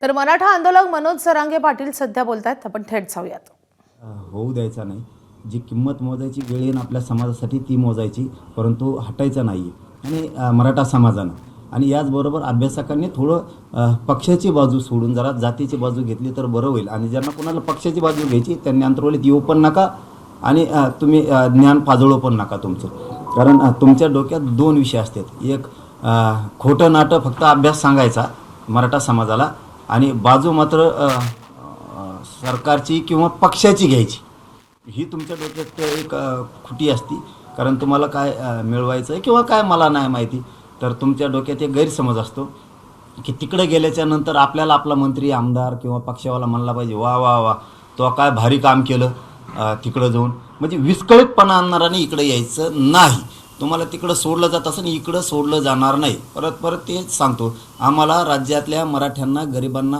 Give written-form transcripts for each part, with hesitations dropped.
तर मराठा आंदोलक मनोज सरांगे पाटील सध्या बोलतायत, आपण थेट जाऊयात. होऊ द्यायचा नाही. जी किंमत मोजायची वेळ येईन आपल्या समाजासाठी ती मोजायची, परंतु हटायचं नाही. आणि मराठा समाजानं आणि याचबरोबर अभ्यासकांनी थोडं पक्षाची बाजू सोडून जरा जातीची बाजू घेतली तर बरं होईल. आणि ज्यांना कोणाला पक्षाची बाजू घ्यायची त्यांनी अंतर्वलीत येऊ पण नका आणि तुम्ही ज्ञान पाजळू पण नका तुमचं. कारण तुमच्या डोक्यात दोन विषय असतात. एक खोटं नाटं फक्त अभ्यास सांगायचा मराठा समाजाला, आणि बाजू मात्र सरकारची किंवा पक्षाची घ्यायची. ही तुमच्या डोक्यात एक खुटी असती. कारण तुम्हाला काय मिळवायचं आहे किंवा काय मला नाही माहिती, तर तुमच्या डोक्यात एक गैरसमज असतो की तिकडे गेल्याच्या नंतर आपल्याला आपला मंत्री आमदार किंवा पक्षावाला म्हणला पाहिजे, वा वा वा तो काय भारी काम केलं तिकडं जाऊन. म्हणजे विस्कळीतपणा आणणाराने इकडे यायचं नाही. तुम्हाला तिकडं सोडलं जात असं इकडं सोडलं जाणार नाही. परत परत तेच सांगतो, आम्हाला राज्यातल्या मराठ्यांना, गरिबांना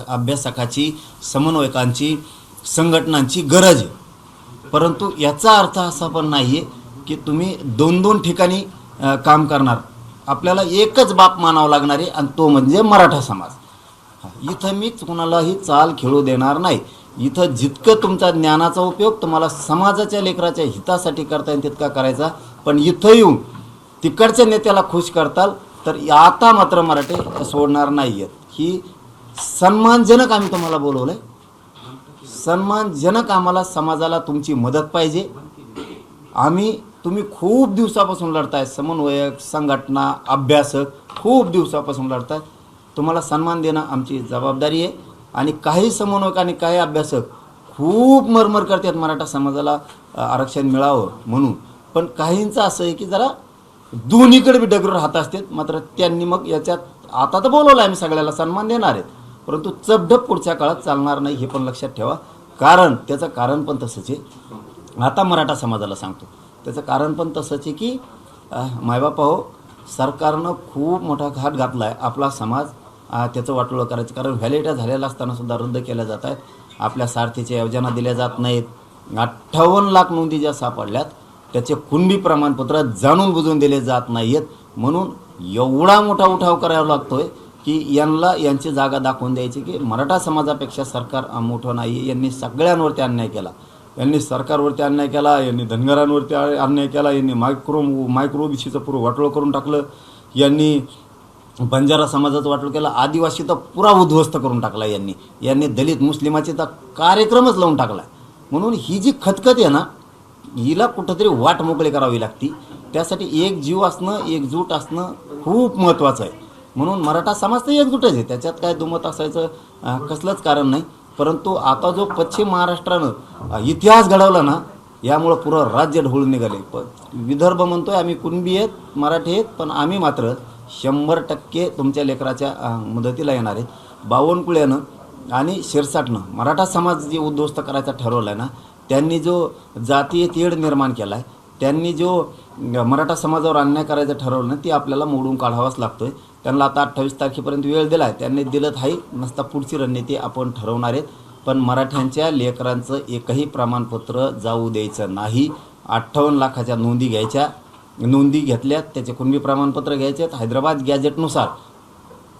अभ्यासकाची, समन्वयकांची, संघटनांची गरज आहे. परंतु याचा अर्थ असा पण नाही आहे की तुम्ही दोन दोन ठिकाणी काम करणार. आपल्याला एकच बाप मानावं लागणार आहे आणि तो म्हणजे मराठा समाज. इथं मी कुणालाही चाल खेळू देणार नाही. इथं जितकं तुमचा ज्ञानाचा उपयोग तुम्हाला समाजाच्या लेकराच्या हितासाठी करता येईल तितका करायचा. पण इथं येऊन तिकडच्या नेत्याला खुश करताल तर आता मात्र मराठे सोडणार नाही आहेत. ही सन्मानजनक आम्ही तुम्हाला बोलवलं आहे. सन्मानजनक आम्हाला समाजाला तुमची मदत पाहिजे. तुम्ही खूप दिवसापासून लढताय, समन्वयक, संघटना, अभ्यासक खूप दिवसापासून लढताय. तुम्हाला सन्मान देणं आमची जबाबदारी आहे. आणि काही समन्वयक आणि काही अभ्यासक खूप मरमर करतात मराठा समाजाला आरक्षण मिळावं म्हणून. पण काहींचं असं आहे की जरा दोन्हीकडे बी डगर राहत असतात. मात्र त्यांनी मग याच्यात आता तर बोलवलं आम्ही सगळ्याला सन्मान देणार आहेत, परंतु चपढप पुढच्या काळात चालणार नाही हे पण लक्षात ठेवा. कारण त्याचं कारण पण तसंच आहे. आता मराठा समाजाला सांगतो त्याचं कारण पण तसंच आहे की मायबापा हो, सरकारनं खूप मोठा घाट घातला आहे. आपला समाज त्याचं वाटोळं करायचं. कारण व्हॅलिडिटी झालेला असताना सुद्धा रद्द केल्या जात आहेत. आपल्या सारथीच्या योजना दिल्या जात नाहीत. 58 लाख नोंदी ज्या सापडल्यात त्याचे कुणबी प्रमाणपत्र जाणून बुजून दिले जात नाही आहेत. म्हणून एवढा मोठा उठाव करावा लागतोय की यांची जागा दाखवून द्यायची की मराठा समाजापेक्षा सरकार मोठं नाही. यांनी सगळ्यांवरती अन्याय केला. यांनी सरकारवरती अन्याय केला, यांनी धनगरांवरती अन्याय केला, यांनी मायक्रो बीसीचं पुरं वाटोळं करून टाकलं, यांनी बंजारा समाजाचं वाटोळं केलं, आदिवासी तर पुरा उद्ध्वस्त करून टाकला, यांनी दलित मुस्लिमाचे तर कार्यक्रमच लावून टाकला. म्हणून ही जी खतखत आहे ना, हिला कुठंतरी वाट मोकळी करावी लागती. त्यासाठी एक जीव असणं, एकजूट असणं खूप महत्त्वाचं आहे. म्हणून मराठा समाज तर एकजूटच आहे, त्याच्यात काय दुमत असायचं कसलंच कारण नाही. परंतु आता जो पश्चिम महाराष्ट्रानं इतिहास घडवला ना, यामुळं पुरं राज्य ढवळून निघाले. विदर्भ म्हणतोय आम्ही कुणबी आहेत, मराठी आहेत, पण आम्ही मात्र 100% तुमच्या लेकराच्या मदतीला येणार आहेत. बावनकुळ्यानं आणि शिरसाटनं मराठा समाज जे उद्ध्वस्त करायचा ठरवला आहे ना, त्यांनी जो जातीय तेढ निर्माण केला आहे, त्यांनी जो मराठा समाजावर अन्याय करायचं ठरवलं ना, ती आपल्याला मोडून काढावाच लागतोय. त्यांना आता 28 तारखेपर्यंत वेळ दिला आहे. त्यांनी दिलं आहे नसता पुढची रणनीती आपण ठरवणार आहेत. पण मराठ्यांच्या लेकरांचं एकही प्रमाणपत्र जाऊ द्यायचं नाही. 58 लाखाच्या नोंदी घ्यायच्या, नोंदी घेतल्यात त्याचे कुणबी प्रमाणपत्र घ्यायचे आहेत. हैदराबाद गॅजेटनुसार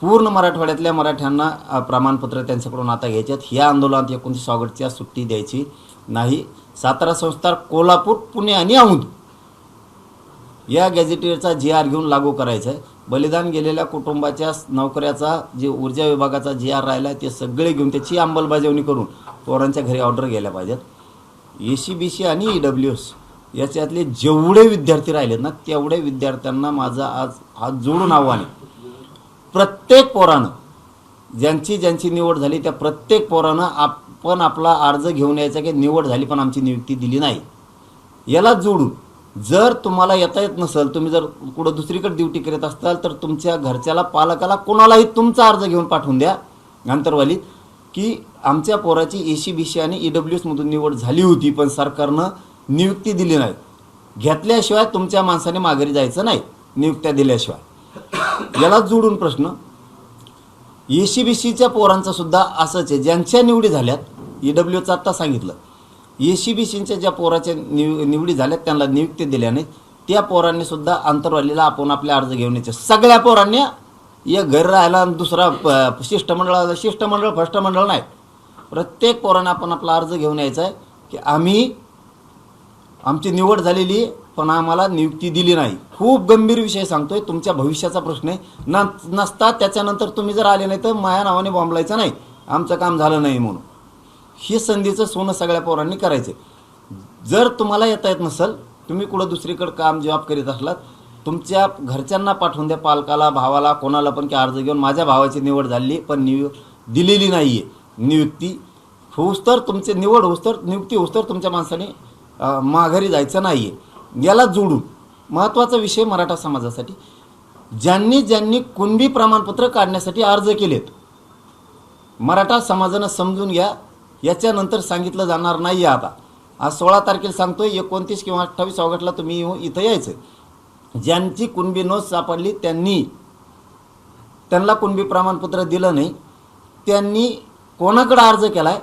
पूर्ण मराठवाड्यातल्या मराठ्यांना प्रमाणपत्र त्यांच्याकडून आता घ्यायचे आहेत. ह्या आंदोलनात 29 ऑगस्टच्या सुट्टी द्यायची नाही. सातारा संस्थान, कोल्हापूर, पुणे आणि औंध या गॅझेटेडचा GR घेऊन लागू करायचं आहे. बलिदान गेलेल्या कुटुंबाच्या नोकऱ्याचा जे ऊर्जा विभागाचा GR राहिला आहे ते सगळे घेऊन त्याची अंमलबजावणी करून पोरांच्या घरी ऑर्डर गेल्या पाहिजेत. ACBC आणि EWS याच्यातले जेवढे विद्यार्थी राहिलेत ना, तेवढे विद्यार्थ्यांना माझं आज हात जोडून आव्हान आहे. प्रत्येक पोरानं ज्यांची निवड झाली त्या प्रत्येक पोरानं आपण आपला अर्ज घेऊन यायचा की निवड झाली पण आमची नियुक्ती दिली नाही. याला जोडून जर तुम्हाला येता येत नसेल, तुम्ही जर कुठं दुसरीकडे ड्युटी करत असाल तर तुमच्या घरच्याला, पालकाला, कोणालाही तुमचा अर्ज घेऊन पाठवून द्या अंतर्वालीत की आमच्या पोराची ACBC आणि EWS मधून निवड झाली होती पण सरकारनं नियुक्ती दिली नाही. घेतल्याशिवाय तुमच्या माणसाने माघारी जायचं नाही, नियुक्त्या दिल्याशिवाय. याला जोडून प्रश्न ACBCच्या पोरांचा सुद्धा असंच आहे. ज्यांच्या निवडी झाल्यात, EWSचं आत्ता सांगितलं, ACBCच्या ज्या पोराच्या निवडी झाल्यात त्यांना नियुक्ती दिल्या नाहीत, त्या पोरांनी सुद्धा अंतर्वालीला आपण आपले अर्ज घेऊन यायचे. सगळ्या पोरांनी एक घर राहिला आणि दुसरा शिष्टमंडळ फर्स्ट मंडळ नाही. प्रत्येक पोरानं आपण आपला अर्ज घेऊन यायचा आहे की आमची निवड झालेली आहे, पण आम्हाला नियुक्ती दिली नाही. खूप गंभीर विषय सांगतोय, तुमच्या भविष्याचा प्रश्न आहे. नसता त्याच्यानंतर तुम्ही जर आले नाही तर माया नावाने बॉम्बलायचं नाही, आमचं काम झालं नाही म्हणून. ही संधीचं सोनं सगळ्या पोरांनी करायचं. जर तुम्हाला येता येत नसेल, तुम्ही कुठं दुसरीकडे काम जॉब करीत असलात, तुमच्या घरच्यांना पाठवून द्या, पालकाला, भावाला, कोणाला पण, की अर्ज घेऊन माझ्या भावाची निवड झाली पण दिलेली नाही आहे. नियुक्ती होऊस तर, तुमचे निवड होऊस तर, नियुक्ती होऊस तर तुमच्या माणसाने माघारी जायचं नाही आहे. याला जोडून महत्त्वाचा विषय मराठा समाजासाठी, ज्यांनी कुणबी प्रमाणपत्र काढण्यासाठी अर्ज केलेत, मराठा समाजानं समजून घ्या, याच्यानंतर सांगितलं जाणार नाही आहे. आता आज 16 तारखेला सांगतोय, 29 किंवा 28 ऑगस्टला तुम्ही इथं यायचं. ज्यांची कुणबी नोंद सापडली त्यांना कुणबी प्रमाणपत्र दिलं नाही, त्यांनी कोणाकडे अर्ज केला आहे,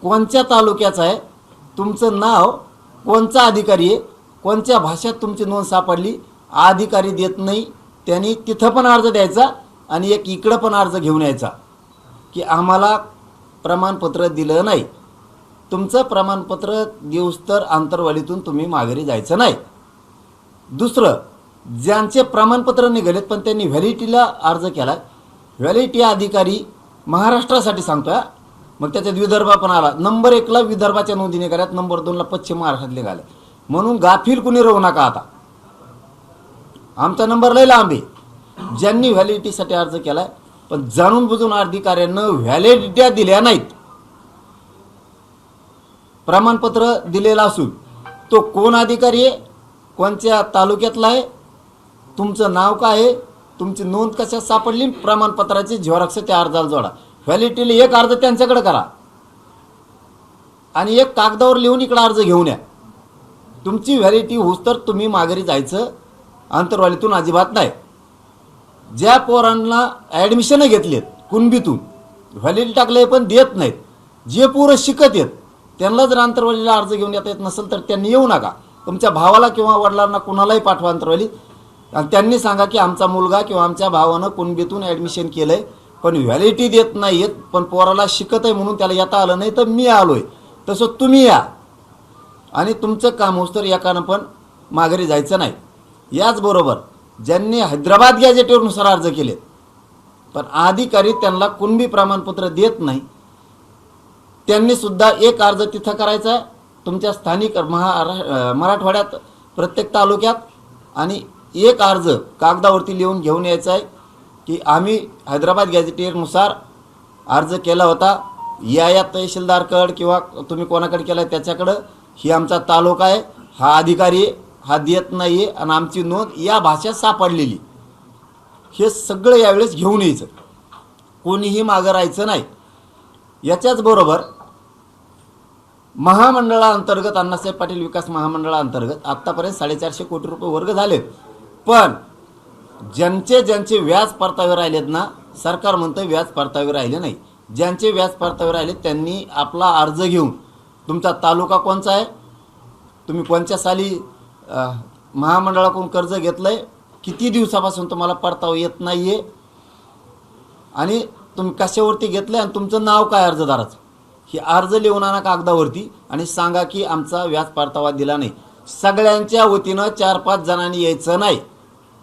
कोणत्या तालुक्याचा आहे, तुमचं नाव, कोणचा अधिकारी आहे, कोणत्या भाषेत तुमची नोंद सापडली, अधिकारी देत नाही, त्यांनी तिथं पण अर्ज द्यायचा आणि एक इकडं पण अर्ज घेऊन यायचा की आम्हाला प्रमाणपत्र दिलं नाही. तुमचं प्रमाणपत्र देऊस तर आंतरवालीतून तुम्ही माघारी जायचं नाही. दुसरं, ज्यांचे प्रमाणपत्र निघालेत पण त्यांनी व्हॅलिडिटीला अर्ज केला, व्हॅलिडिटी अधिकारी महाराष्ट्रासाठी सांगतोय, मग त्याच्यात विदर्भ पण आला. नंबर 1ला विदर्भाच्या नोंदी निघाल्यात, नंबर 2ला पश्चिम महाराष्ट्रात निघाल्या. म्हणून गाफील कुणी राहू नका. आता आमचा नंबर लय लांब आहे. ज्यांनी व्हॅलिडिटीसाठी अर्ज केलाय पण जाणून बुजून अधिकाऱ्यांना व्हॅलिडिट्या दिल्या नाहीत, प्रमाणपत्र दिलेलं असून तो कोण अधिकारी आहे, कोणत्या तालुक्यातला आहे, तुमचं नाव काय आहे, तुमची नोंद कशात सापडली, प्रमाणपत्राची झेरॉक्स त्या अर्जाला जोडा. व्हॅलिडिटीला एक अर्ज त्यांच्याकडे करा आणि एक कागदावर लिहून इकडे अर्ज घेऊन या. तुमची व्हॅलिडिटी होऊस तर तुम्ही माघारी जायचं, आंतरवालीतून अजिबात नाही. ज्या पोरांना ॲडमिशनं घेतलेत कुणबीतून, व्हॅलिडिटी टाकले पण देत नाहीत, जे पोरं शिकत आहेत त्यांना जर आंतरवालीला अर्ज घेऊन येता येत नसेल तर त्यांनी येऊ नका. तुमच्या भावाला किंवा वडिलांना कुणालाही पाठवा आंतरवाली आणि त्यांनी सांगा की आमचा मुलगा किंवा आमच्या भावानं कुणबीतून ॲडमिशन केलं आहे पण व्हॅलिडिटी देत नाही आहेत, पण पोराला शिकत आहे म्हणून त्याला येता आलं नाही तर मी आलो आहे, तसं तुम्ही या आणि तुमचं काम होस तर एकानं पण माघारी जायचं नाही. याचबरोबर ज्यांनी हैदराबाद गॅजेटनुसार अर्ज केले पण अधिकारी त्यांना कुणबी प्रमाणपत्र देत नाही, त्यांनी सुद्धा एक अर्ज तिथं करायचा आहे तुमच्या स्थानिक मराठवाड्यात प्रत्येक तालुक्यात, आणि एक अर्ज कागदावरती लिहून घेऊन यायचा आहे की आम्ही हैदराबाद गॅजेटियरनुसार अर्ज केला होता, या तहसीलदारकडं किंवा तुम्ही कोणाकडे केला त्याच्याकडं, ही आमचा तालुका आहे, हा अधिकारी हा देत नाही आहे आणि आमची नोंद या भाषेत सापडलेली. हे सगळं यावेळेस घेऊन यायचं, कोणीही मागं राहायचं नाही. याच्याच बरोबर महामंडळाअंतर्गत, अण्णासाहेब पाटील विकास महामंडळाअंतर्गत आत्तापर्यंत 450 कोटी रुपये वर्ग झालेत, पण ज्यांचे व्याज परतावे राहिलेत ना, सरकार म्हणतं व्याज परतावे राहिले नाही. ज्यांचे व्याज परतावे राहिले त्यांनी आपला अर्ज घेऊन, तुमचा तालुका कोणचा आहे, तुम्ही कोणत्या साली महामंडळाकडून कर्ज घेतलं आहे, किती दिवसापासून तुम्हाला परतावा येत नाही आहे आणि तुम्ही कशावरती घेतलं आहे आणि तुमचं नाव काय अर्जदाराचं, हे अर्ज लिहून आणा कागदावरती आणि सांगा की आमचा व्याज परतावा दिला नाही. सगळ्यांच्या वतीनं 4-5 जणांनी यायचं नाही,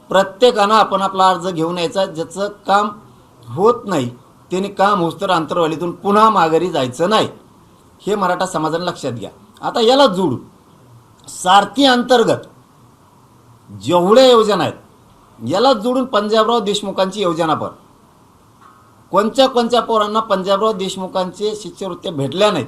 प्रत्येकानं आपण आपला अर्ज घेऊन यायचा. ज्याचं काम होत नाही त्यांनी काम होस तर आंतरवालीतून पुन्हा माघारी जायचं नाही, हे मराठा समाजाने लक्षात घ्या. आता याला जोडून सारथी अंतर्गत जेवढ्या योजना आहेत याला जोडून पंजाबराव देशमुखांची योजना, पण कोणत्या पोरांना पंजाबराव देशमुखांचे शिष्यवृत्त्या भेटल्या नाहीत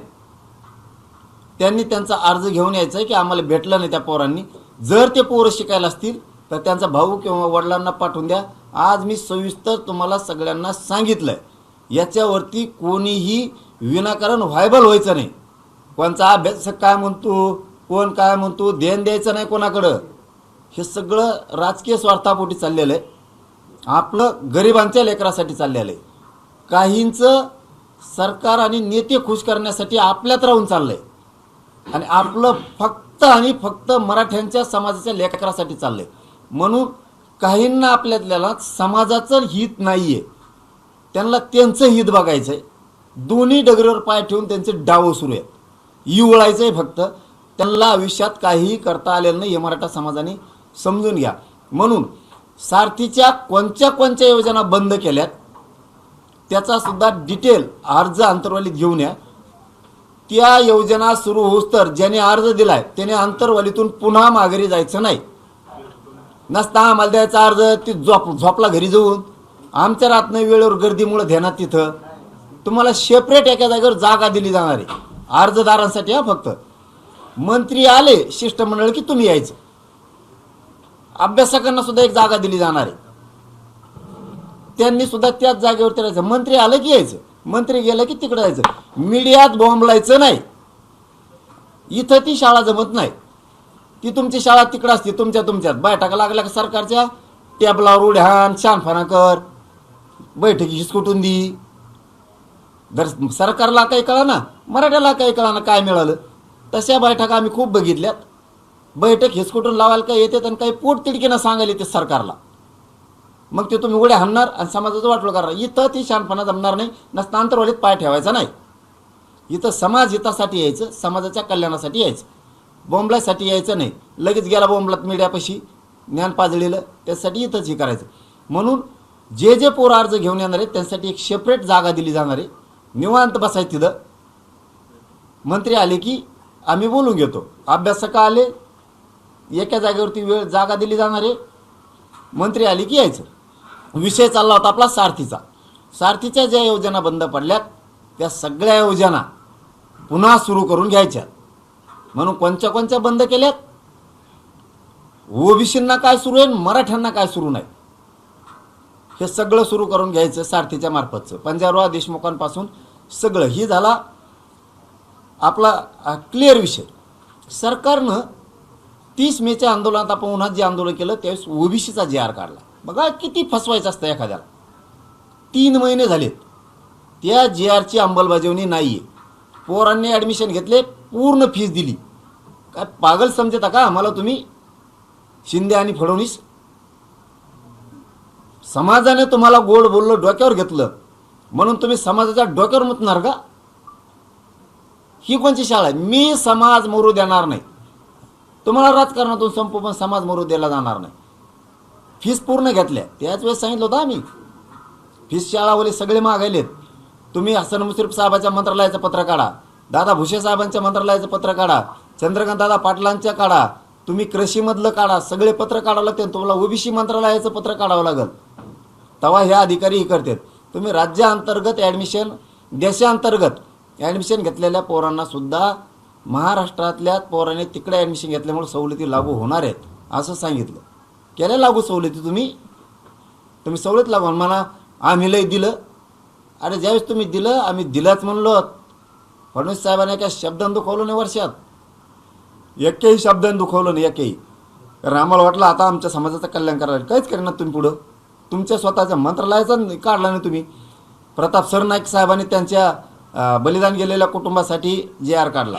त्यांनी त्यांचा अर्ज घेऊन यायचा आहे की आम्हाला भेटलं नाही त्या पोरांनी. जर ते पोरं शिकायला असतील तर त्यांचा भाऊ किंवा वडिलांना पाठवून द्या. आज मी सविस्तर तुम्हाला सगळ्यांना सांगितलं आहे, याच्यावरती कोणीही विनाकारण व्हायबल व्हायचं नाही. कोणचा अभ्यासक काय म्हणतो, कोण काय म्हणतो, देण द्यायचं नाही कोणाकडं. हे सगळं राजकीय स्वार्थापोटी चाललेलं आहे, आपलं गरिबांच्या लेकरासाठी चाललेलं आहे. काहींचं सरकार आणि नेते खुश करण्यासाठी आपल्यात राहून चाललं आहे आणि आपलं फक्त आणि फक्त मराठ्यांच्या समाजाच्या लेकरासाठी चाललं आहे. म्हणून काहींना आपल्यातल्याला समाजाचं हित नाही आहे, त्यांना त्यांचं हित बघायचं आहे. दोन्ही डगरीवर पाय ठेवून त्यांचे डाव सुरू आहेत, इवळायचं आहे फक्त. त्यांना आयुष्यात काहीही करता आलेलं नाही हे मराठा समाजाने समजून घ्या. म्हणून सारथीच्या कोणत्या योजना बंद केल्यात त्याचा सुद्धा डिटेल अर्ज अंतर्वालीत घेऊन या. त्या योजना सुरू होस तर ज्याने अर्ज दिलाय त्याने अंतर्वालीतून पुन्हा माघारी जायचं नाही. नसता आम्हाला द्यायचा अर्ज ती झोपला घरी जाऊन, आमच्या रातनं वेळेवर गर्दीमुळे ध्यानात तिथं तुम्हाला सेपरेट एका जागेवर जागा दिली जाणार आहे अर्जदारांसाठी. फक्त मंत्री आले शिष्टमंडळ की तुम्ही यायचं. अभ्यासकांना सुद्धा एक जागा दिली जाणार आहे, त्यांनी सुद्धा त्याच जागेवर राहायचं. मंत्री आलं की यायचं, मंत्री गेलं की तिकडे जायचं. मीडियात बॉम्बलायचं नाही. इथं ती शाळा जमत नाही. ती तुमची शाळा तिकडं असते तुमच्यात बैठका लागल्या का सरकारच्या टेबलावर उड्यान शानफाना कर, बैठकी हिसकुटून दी. जर सरकारला काही कळा ना, मराठ्याला काही कळा ना काय मिळालं. तशा बैठका आम्ही खूप बघितल्यात. बैठक हिसकुटून लावायला काय येते आणि काही पोटतिडकीनं सांगायला येते सरकारला. मग ते तुम्ही उड्या हाणणार आणि समाजाचं वाटलं करणार. इथं ती शानपणा जमणार नाही. नसता अंतर्वालीत पाय ठेवायचा नाही. इथं समाज हितासाठी यायचं, समाजाच्या कल्याणासाठी यायचं, बॉम्बलासाठी यायचं नाही. लगेच गेला बॉम्बलात मीडियापाशी ज्ञान पाजळीलं, त्यासाठी इथंच हे करायचं. म्हणून जे पोरं अर्ज घेऊन येणार आहेत त्यांसाठी एक सेपरेट जागा दिली जाणार आहे. निवांत बसायचं तिथं. मंत्री आले की आम्ही बोलून घेतो. अभ्यासक आले एका जागेवरती जागा दिली जाणार आहे. मंत्री आले की यायचं. विषय चालला होता आपला सारथीचा. सारथीच्या ज्या योजना बंद पडल्यात त्या सगळ्या योजना पुन्हा सुरू करून घ्यायच्या. म्हणून कोणत्या बंद केल्यात, ओबीसींना काय सुरू आहे, मराठ्यांना काय सुरू नाही, हे सगळं सुरू करून घ्यायचं सारथीच्या मार्फतचं. पंजाबराव देशमुखांपासून सगळं ही झाला आपला क्लिअर विषय. सरकारनं 30 मेच्या आंदोलनात आपण उन्हात जे आंदोलन केलं त्यावेळेस ओबीसीचा JR काढला. बघा किती फसवायचं असतं एखाद्याला. 3 महिने झालेत त्या JRची अंमलबजावणी नाही आहे. पोरांनी ॲडमिशन घेतले, पूर्ण फीस दिली. काय पागल समजता का आम्हाला तुम्ही, शिंदे आणि फडणवीस? समाजाने तुम्हाला गोड बोललं, डोक्यावर घेतलं म्हणून तुम्ही समाजाच्या डोक्यावर मुतणार का? ही कोणची शाळा आहे? मी समाज मरू देणार नाही. तुम्हाला राजकारणातून संपू पण समाज मरू द्यायला जाणार नाही. फीस पूर्ण घेतल्या. त्याच वेळेस सांगितलं होतं आम्ही, फीस शाळावाले सगळे मागायलेत. तुम्ही हसन मुश्रीफ साहेबाच्या मंत्रालयाचं पत्र काढा, दादा भुसे साहेबांच्या मंत्रालयाचं पत्र काढा, चंद्रकांत दादा पाटलांच्या काढा, तुम्ही कृषीमधलं काढा, सगळे पत्र काढावं लागते. तुम्हाला ओबीसी मंत्रालयाचं पत्र काढावं लागेल, तेव्हा हे अधिकारी हे करतात. तुम्ही राज्याअंतर्गत ॲडमिशन, देशांतर्गत ॲडमिशन घेतलेल्या पोरांना सुद्धा महाराष्ट्रातल्या पोरांनी तिकडे ॲडमिशन घेतल्यामुळे सवलती लागू होणार आहेत असं सांगितलं. केल्या लागू सवलती? तुम्ही सवलत लागू म्हणा आम्ही लय दिलं. अरे ज्यावेळेस तुम्ही दिलं आम्ही दिलंच म्हणलो. फडणवीस साहेबांनी काय शब्दांत दुखवलं नाही वर्षात, एकही शब्दांत दुखवलं नाही एकही. कारण आम्हाला वाटलं आता आमच्या समाजाचं कल्याण करायला. काहीच करणार तुम्ही पुढं. तुमच्या स्वतःच्या मंत्रालयाचा काढला नाही तुम्ही. प्रताप सरनाईक साहेबांनी त्यांच्या बलिदान गेलेल्या कुटुंबासाठी JR काढला.